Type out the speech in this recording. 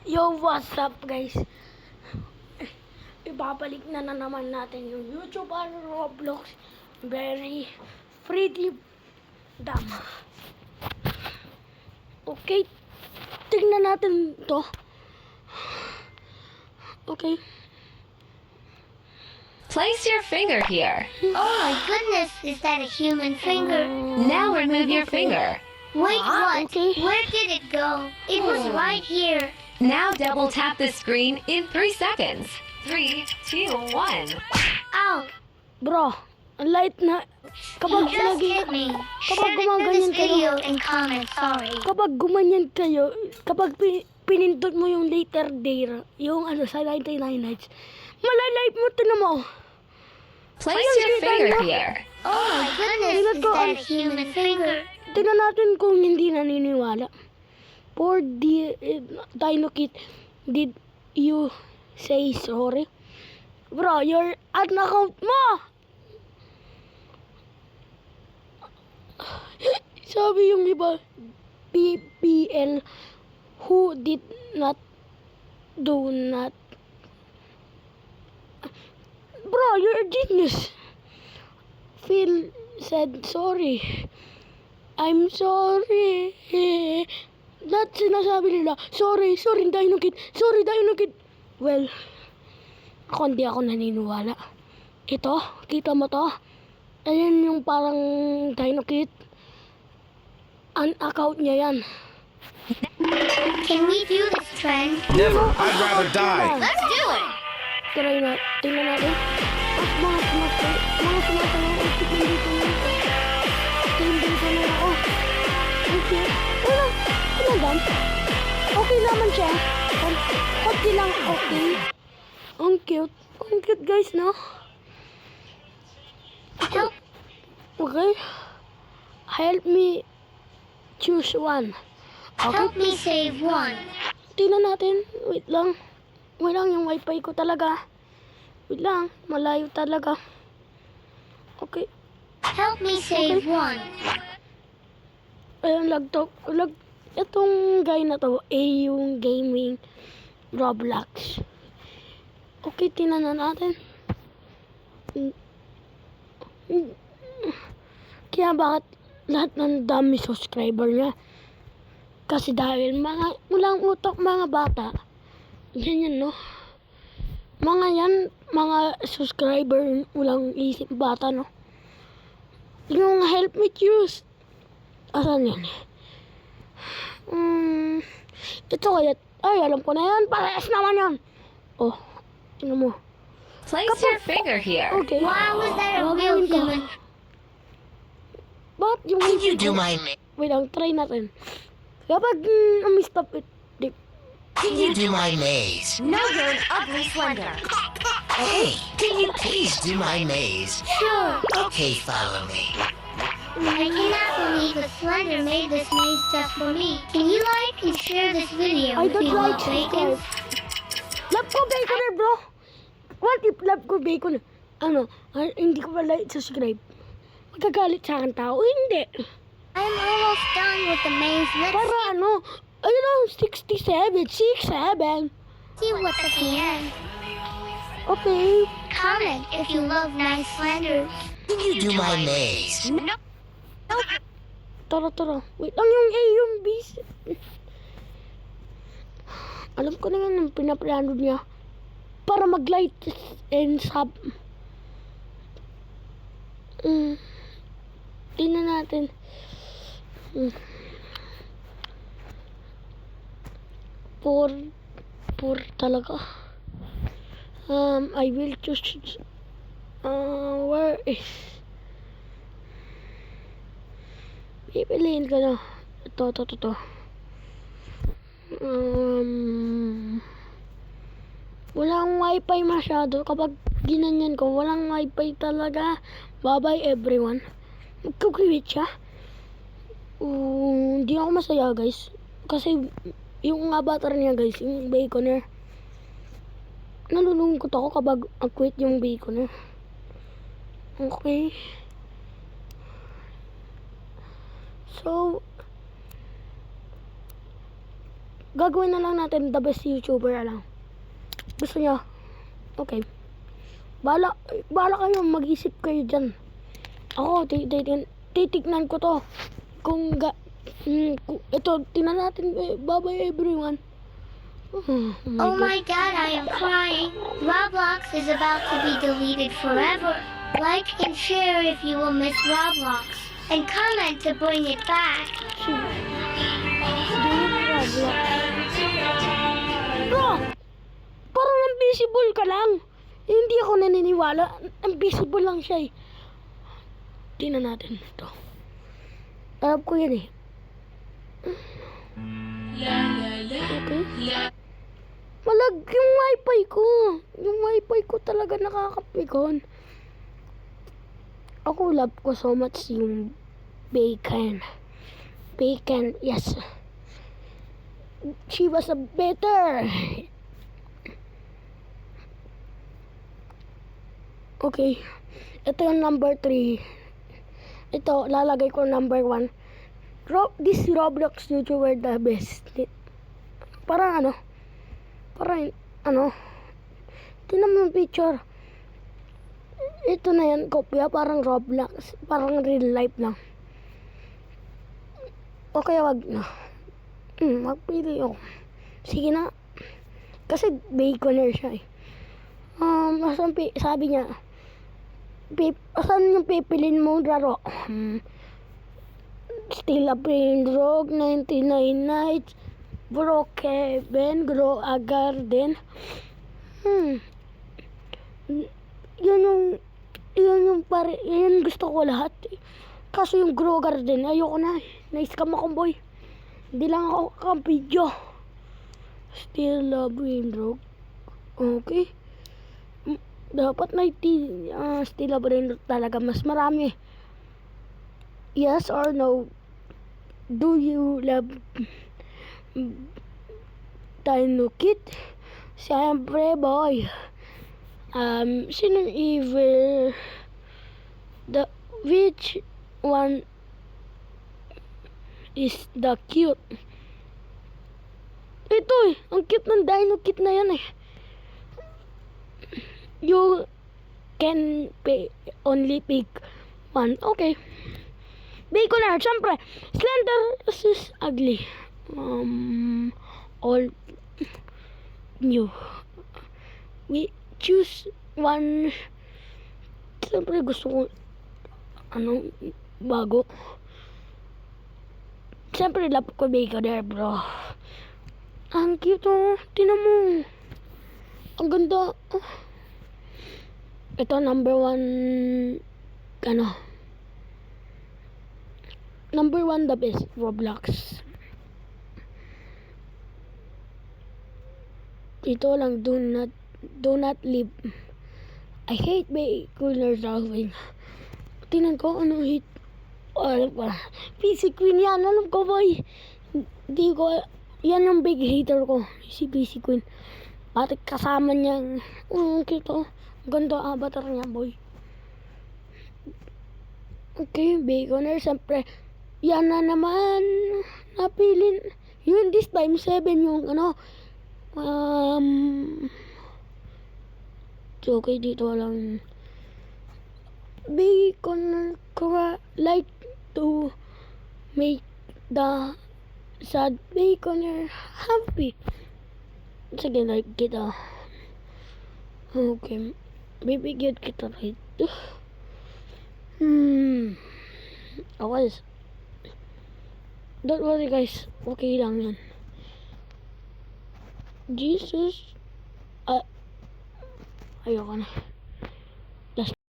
Yo, what's up guys? Ibabalik na naman natin yung YouTube at Roblox. Very pretty dama. Okay, tingnan natin to. Okay. Place your finger here. Oh my goodness, is that a human finger? Now remove your finger. Wait, what? Okay. Where did it go? It was right here. Now double tap the screen in 3 seconds. 3, 2, 1. Ow! Bro, ang light na. Kapag You just lagi, hit me. kapag Share this gumaganyan video kayo, and comment sorry. kapag gumanyan kayo, kapag pinindot mo yung later day, yung ano sa 99 nights, malalive mo, tinan mo. Place Ayun, your kita finger nyo. here. Oh my goodness, is that a human finger? Tingnan natin kung hindi naniniwala. For the Dino Kid, did you say sorry? Bro, your ad account mo! Sabi yung iba, PPL, who did not do not. Bro, you're a genius. Phil said sorry. I'm sorry. Lahat sinasabi nila, sorry, Dino Kid, sorry, Dino Kid. Well, ako hindi ako naniniwala. Ito, kita mo to? Ayan yung parang Dino Kid. Ang account niya yan. Can we do this trend? Never. I'd rather die. Let's do it! Try na, tingnan natin. At mga sumatay, dito na. Dito na ako. Okay. Ano ba? Okay naman siya. Okay lang, okay. Ang cute. Ang cute guys, no? Help! Okay. Help me choose one. Okay. Help me save one. Tingnan natin. Wait lang. Wait lang, yung wifi ko talaga. Wait lang. Malayo talaga. Okay. Help me save one. Ayun, itong guy na to, yung gaming Roblox. Okay, tingnan na natin. Kaya bakit lahat ng dami subscriber niya? Kasi dahil mga walang utak mga bata. Ganyan, no? Mga subscriber, walang isip bata, no? Yung help me choose. Asan yan? Ito kaya, ay, alam ko na yan. Parehas naman yan. Oh, tingnan mo. Place your finger here. Okay. Wow, was that a real Gagawin ko. human? Bakit yung Can you do my wait lang, try natin. Kapag stop it, di. Can you do my maze? No, you're an ugly slender. Hey, can you please do my maze? Sure. Okay, follow me. I cannot believe a slender made this maze just for me. Can you like and share this video I if don't you like love bacon? Love ko bacon bro. What if love ko bacon? Ano, hindi ko pala subscribe. Magagalit sa akin tao? Hindi. I'm almost done with the maze. Let's Para ano, ayun lang, 67. see what's at the end. Okay. Comment if you love nice slenders. Can you do my maze? Tara. Wait lang yung A, yung B. Alam ko naman yung pinaplano niya. Para mag-light and sub. Tingnan natin. Por talaga. I will choose. Where is? Pipiliin ko na. Ito. Walang wifi masyado. Kapag ginanyan ko, walang wifi talaga. Bye-bye everyone. Magkukwit siya. Hindi ako masaya guys. Kasi yung avatar niya guys, yung baconer. Nalulungkot ako kapag quit yung baconer. Okay. So, Gagawin na lang natin the best YouTuber lang. Gusto niya? Okay. Bala kayo, mag-isip kayo dyan. Ako, titignan ko to. Ito, tingnan natin. Bye-bye everyone. Oh my god, I am crying. Roblox is about to be deleted forever. Like and share if you will miss Roblox. And comment to bring it back. Bro! Parang invisible ka lang. Hindi ako naniniwala. Invisible lang siya eh. Tingnan natin ito. Alam ko yan eh. Okay. Malag yung wifi ko. Yung wifi ko talaga nakakapikon. Ako love ko so much yung bacon. Bacon, yes. She was a better. Okay. Ito yung number 3. Ito, lalagay ko number 1. This Roblox YouTuber the best. Parang tingnan mo yung picture. Ito na yan, kopya, parang Roblox. Parang real life lang. O kaya wag na. Magpili ako. Sige na. Kasi baconer siya eh. Sabi niya, saan yung pipilin mo laro? Still a Brain Rogue, 99 Nights, Bro Kevin, Grow a Garden. Yun gusto ko lahat. Kaso yung Grow Garden, ayoko na. Na-scam akong boy. Hindi lang ako video. Still a Brain Rogue. Okay. Dapat na Still a Brain Rogue talaga. Mas marami. Yes or no? Do you love Dino Kid? Siyempre, boy. Sinong evil? Which one is the cute? Ito eh. Ang cute ng Dino Kid na yan eh. You can only pick one. Okay. Baconer, syempre. Slender is ugly. All new. We choose one. Syempre gusto ko bago. Syempre love ko Baconer, bro. Ang cute oh. Tingnan mo. Ang ganda. Ito number 1 number 1 the best Roblox. Ito lang, do not leave. I hate Baconer Darwin. Tingnan ko ano hate. Alam ko. PC Queen yan. Alam ko boy. Hindi ko. Yan yung big hater ko. Si PC Queen. Bakit kasama niyang kito. Ganda avatar niya boy. Okay, Baconer. Siyempre. Yan na naman. Napilin. Yun this time 7 yung okay, dito lang. Baconer like to make the sad Baconer happy. Sige, like kita. Okay. Bibigyan kita rito. Okay. Don't worry guys. Okay lang yan. Jesus. Ayoko na.